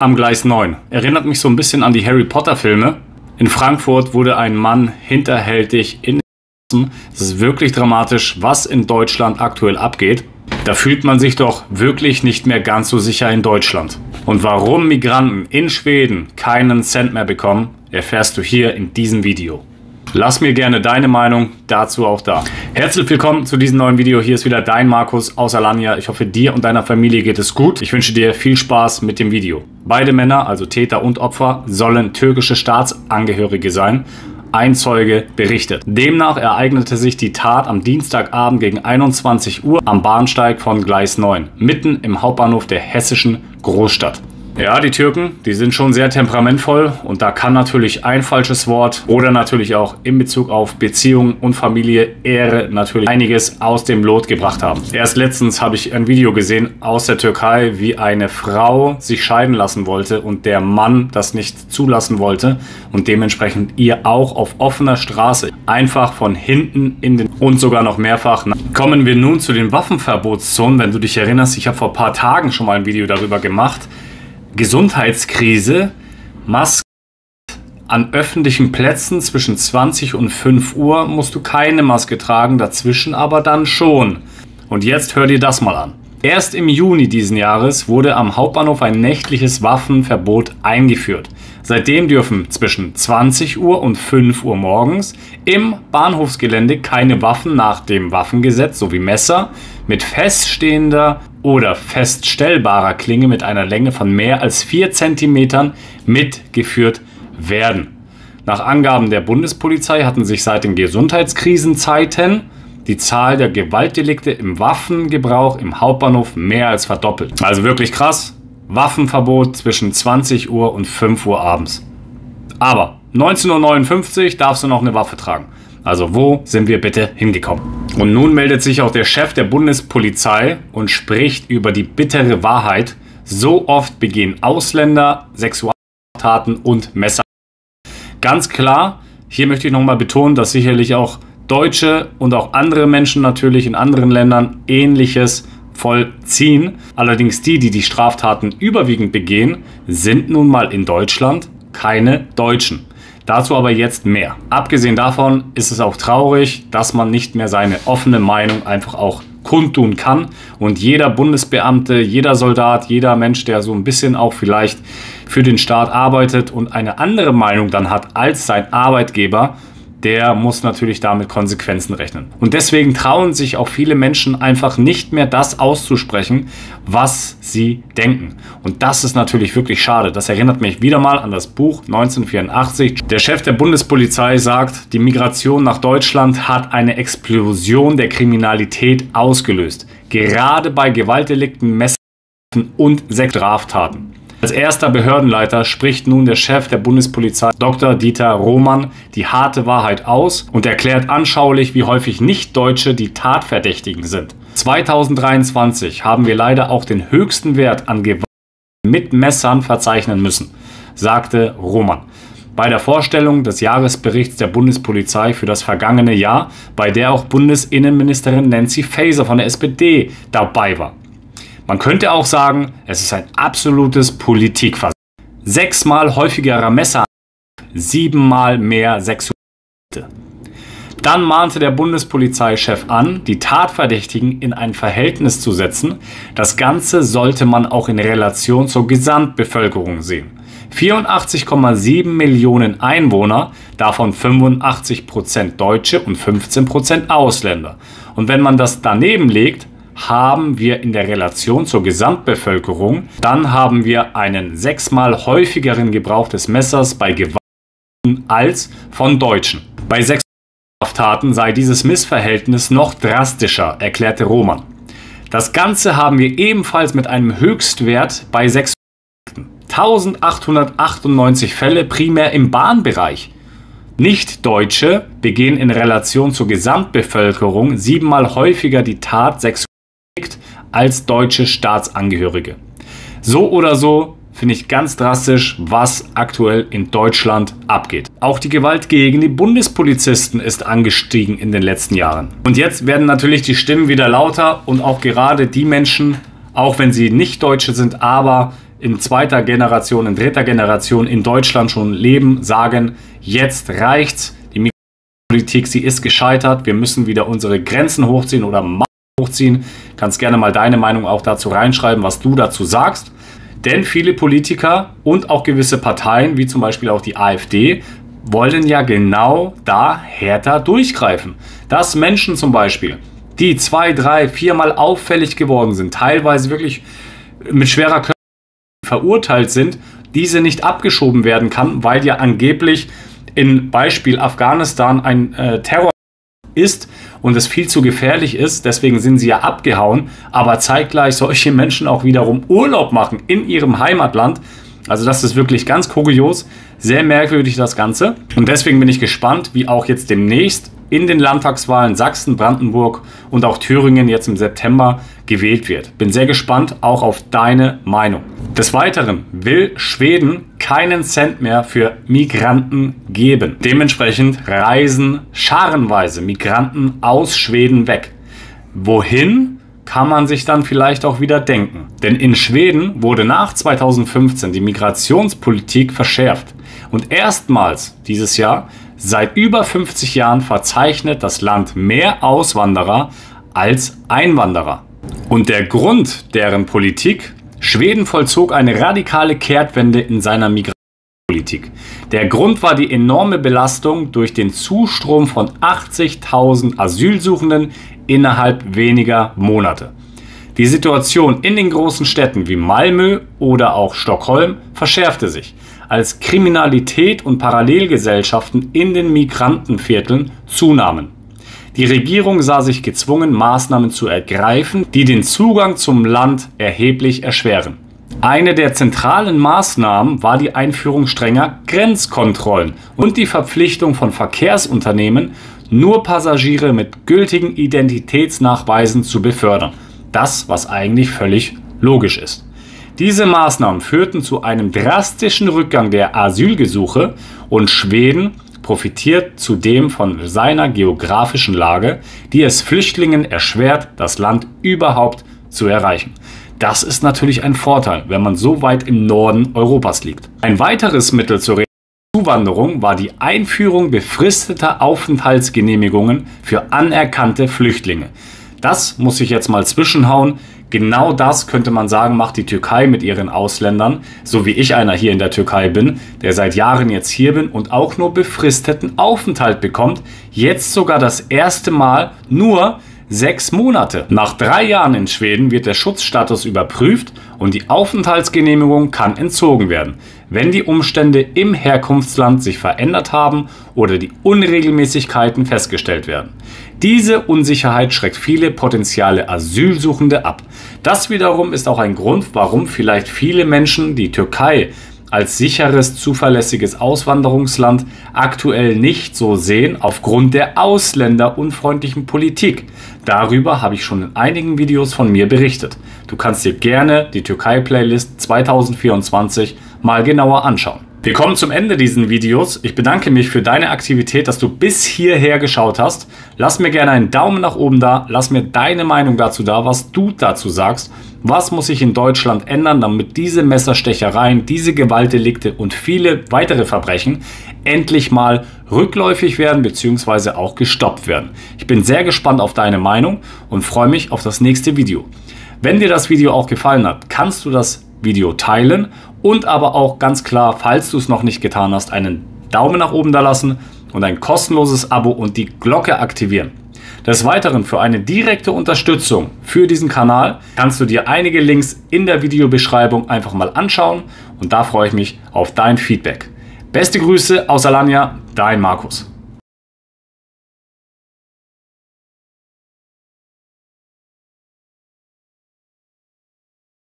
Am Gleis 9. Erinnert mich so ein bisschen an die Harry Potter Filme. In Frankfurt wurde ein Mann hinterhältig in den. Es ist wirklich dramatisch, was in Deutschland aktuell abgeht. Da fühlt man sich doch wirklich nicht mehr ganz so sicher in Deutschland. Und warum Migranten in Schweden keinen Cent mehr bekommen, erfährst du hier in diesem Video. Lass mir gerne deine Meinung dazu auch da. Herzlich willkommen zu diesem neuen Video. Hier ist wieder dein Markus aus Alanya. Ich hoffe, dir und deiner Familie geht es gut. Ich wünsche dir viel Spaß mit dem Video. Beide Männer, also Täter und Opfer, sollen türkische Staatsangehörige sein. Ein Zeuge berichtet. Demnach ereignete sich die Tat am Dienstagabend gegen 21 Uhr am Bahnsteig von Gleis 9, mitten im Hauptbahnhof der hessischen Großstadt. Ja, die Türken, die sind schon sehr temperamentvoll und da kann natürlich ein falsches Wort oder natürlich auch in Bezug auf Beziehungen und Familie, Ehre natürlich einiges aus dem Lot gebracht haben. Erst letztens habe ich ein Video gesehen aus der Türkei, wie eine Frau sich scheiden lassen wollte und der Mann das nicht zulassen wollte und dementsprechend ihr auch auf offener Straße einfach von hinten in den und sogar noch mehrfach. Kommen wir nun zu den Waffenverbotszonen. Wenn du dich erinnerst, ich habe vor ein paar Tagen schon mal ein Video darüber gemacht. Gesundheitskrise, Masken an öffentlichen Plätzen zwischen 20 und 5 Uhr musst du keine Maske tragen, dazwischen aber dann schon. Und jetzt hör dir das mal an. Erst im Juni diesen Jahres wurde am Hauptbahnhof ein nächtliches Waffenverbot eingeführt. Seitdem dürfen zwischen 20 Uhr und 5 Uhr morgens im Bahnhofsgelände keine Waffen nach dem Waffengesetz sowie Messer mit feststehender oder feststellbarer Klinge mit einer Länge von mehr als 4 cm mitgeführt werden. Nach Angaben der Bundespolizei hatten sich seit den Gesundheitskrisenzeiten die Zahl der Gewaltdelikte im Waffengebrauch im Hauptbahnhof mehr als verdoppelt. Also wirklich krass. Waffenverbot zwischen 20 Uhr und 5 Uhr abends. Aber 19:59 Uhr darfst du noch eine Waffe tragen. Also wo sind wir bitte hingekommen? Und nun meldet sich auch der Chef der Bundespolizei und spricht über die bittere Wahrheit. So oft begehen Ausländer Sexualtaten und Messer. Ganz klar, hier möchte ich nochmal betonen, dass sicherlich auch Deutsche und auch andere Menschen natürlich in anderen Ländern Ähnliches vollziehen. Allerdings die Straftaten überwiegend begehen, sind nun mal in Deutschland keine Deutschen. Dazu aber jetzt mehr. Abgesehen davon ist es auch traurig, dass man nicht mehr seine offene Meinung einfach auch kundtun kann. Und jeder Bundesbeamte, jeder Soldat, jeder Mensch, der so ein bisschen auch vielleicht für den Staat arbeitet und eine andere Meinung dann hat als sein Arbeitgeber, der muss natürlich damit Konsequenzen rechnen. Und deswegen trauen sich auch viele Menschen einfach nicht mehr das auszusprechen, was sie denken. Und das ist natürlich wirklich schade. Das erinnert mich wieder mal an das Buch 1984. Der Chef der Bundespolizei sagt, die Migration nach Deutschland hat eine Explosion der Kriminalität ausgelöst. Gerade bei Gewaltdelikten, Messerwaffen und Straftaten. Als erster Behördenleiter spricht nun der Chef der Bundespolizei, Dr. Dieter Roman, die harte Wahrheit aus und erklärt anschaulich, wie häufig Nicht-Deutsche die Tatverdächtigen sind. 2023 haben wir leider auch den höchsten Wert an Gewalt mit Messern verzeichnen müssen, sagte Roman. Bei der Vorstellung des Jahresberichts der Bundespolizei für das vergangene Jahr, bei der auch Bundesinnenministerin Nancy Faeser von der SPD dabei war. Man könnte auch sagen, es ist ein absolutes Politikversagen. 6-mal häufigerer Messer, 7-mal mehr Sexualität. Dann mahnte der Bundespolizeichef an, die Tatverdächtigen in ein Verhältnis zu setzen. Das Ganze sollte man auch in Relation zur Gesamtbevölkerung sehen. 84,7 Millionen Einwohner, davon 85% Deutsche und 15% Ausländer. Und wenn man das daneben legt, haben wir in der Relation zur Gesamtbevölkerung, dann haben wir einen 6-mal häufigeren Gebrauch des Messers bei Gewalt als von Deutschen. Bei Sexualstraftaten sei dieses Missverhältnis noch drastischer, erklärte Roman. Das Ganze haben wir ebenfalls mit einem Höchstwert bei Sexualstraftaten. 1898 Fälle primär im Bahnbereich. Nicht-Deutsche begehen in Relation zur Gesamtbevölkerung 7-mal häufiger die Tat Sexualstraftaten als deutsche Staatsangehörige. So oder so finde ich ganz drastisch, was aktuell in Deutschland abgeht. Auch die Gewalt gegen die Bundespolizisten ist angestiegen in den letzten Jahren. Und jetzt werden natürlich die Stimmen wieder lauter und auch gerade die Menschen, auch wenn sie nicht Deutsche sind, aber in zweiter Generation, in dritter Generation in Deutschland schon leben, sagen, jetzt reicht's. Die Migrationspolitik, sie ist gescheitert. Wir müssen wieder unsere Grenzen hochziehen oder hochziehen. Kannst gerne mal deine Meinung auch dazu reinschreiben, was du dazu sagst. Denn viele Politiker und auch gewisse Parteien, wie zum Beispiel auch die AfD, wollen ja genau da härter durchgreifen. Dass Menschen zum Beispiel, die 2, 3, 4 Mal auffällig geworden sind, teilweise wirklich mit schwerer Körperverletzung verurteilt sind, diese nicht abgeschoben werden kann, weil ja angeblich in Beispiel Afghanistan ein Terror ist und es viel zu gefährlich ist, deswegen sind sie ja abgehauen, aber zeitgleich solche Menschen auch wiederum Urlaub machen in ihrem Heimatland. Also das ist wirklich ganz kurios, sehr merkwürdig das Ganze. Und deswegen bin ich gespannt, wie auch jetzt demnächst in den Landtagswahlen Sachsen, Brandenburg und auch Thüringen jetzt im September gewählt wird. Bin sehr gespannt auch auf deine Meinung. Des Weiteren will Schweden keinen Cent mehr für Migranten geben. Dementsprechend reisen scharenweise Migranten aus Schweden weg. Wohin? Kann man sich dann vielleicht auch wieder denken. Denn in Schweden wurde nach 2015 die Migrationspolitik verschärft. Und erstmals dieses Jahr, seit über 50 Jahren, verzeichnet das Land mehr Auswanderer als Einwanderer. Und der Grund deren Politik: Schweden vollzog eine radikale Kehrtwende in seiner Migrationspolitik. Der Grund war die enorme Belastung durch den Zustrom von 80.000 Asylsuchenden innerhalb weniger Monate. Die Situation in den großen Städten wie Malmö oder auch Stockholm verschärfte sich, als Kriminalität und Parallelgesellschaften in den Migrantenvierteln zunahmen. Die Regierung sah sich gezwungen, Maßnahmen zu ergreifen, die den Zugang zum Land erheblich erschweren. Eine der zentralen Maßnahmen war die Einführung strenger Grenzkontrollen und die Verpflichtung von Verkehrsunternehmen, nur Passagiere mit gültigen Identitätsnachweisen zu befördern. Das, was eigentlich völlig logisch ist. Diese Maßnahmen führten zu einem drastischen Rückgang der Asylgesuche und Schweden profitiert zudem von seiner geografischen Lage, die es Flüchtlingen erschwert, das Land überhaupt zu erreichen. Das ist natürlich ein Vorteil, wenn man so weit im Norden Europas liegt. Ein weiteres Mittel zur Zuwanderung war die Einführung befristeter Aufenthaltsgenehmigungen für anerkannte Flüchtlinge. Das muss ich jetzt mal zwischenhauen. Genau das, könnte man sagen, macht die Türkei mit ihren Ausländern, so wie ich einer hier in der Türkei bin, der seit Jahren jetzt hier bin und auch nur befristeten Aufenthalt bekommt. Jetzt sogar das erste Mal nur 6 Monate. Nach 3 Jahren in Schweden wird der Schutzstatus überprüft und die Aufenthaltsgenehmigung kann entzogen werden, wenn die Umstände im Herkunftsland sich verändert haben oder die Unregelmäßigkeiten festgestellt werden. Diese Unsicherheit schreckt viele potenzielle Asylsuchende ab. Das wiederum ist auch ein Grund, warum vielleicht viele Menschen die Türkei als sicheres, zuverlässiges Auswanderungsland aktuell nicht so sehen, aufgrund der ausländerunfreundlichen Politik. Darüber habe ich schon in einigen Videos von mir berichtet. Du kannst dir gerne die Türkei-Playlist 2024 mal genauer anschauen. Wir kommen zum Ende dieses Videos. Ich bedanke mich für deine Aktivität, dass du bis hierher geschaut hast. Lass mir gerne einen Daumen nach oben da. Lass mir deine Meinung dazu da, was du dazu sagst. Was muss sich in Deutschland ändern, damit diese Messerstechereien, diese Gewaltdelikte und viele weitere Verbrechen endlich mal rückläufig werden bzw. auch gestoppt werden? Ich bin sehr gespannt auf deine Meinung und freue mich auf das nächste Video. Wenn dir das Video auch gefallen hat, kannst du das Video teilen und aber auch ganz klar, falls du es noch nicht getan hast, einen Daumen nach oben da lassen und ein kostenloses Abo und die Glocke aktivieren. Des Weiteren, für eine direkte Unterstützung für diesen Kanal kannst du dir einige Links in der Videobeschreibung einfach mal anschauen und da freue ich mich auf dein Feedback. Beste Grüße aus Alanya, dein Markus.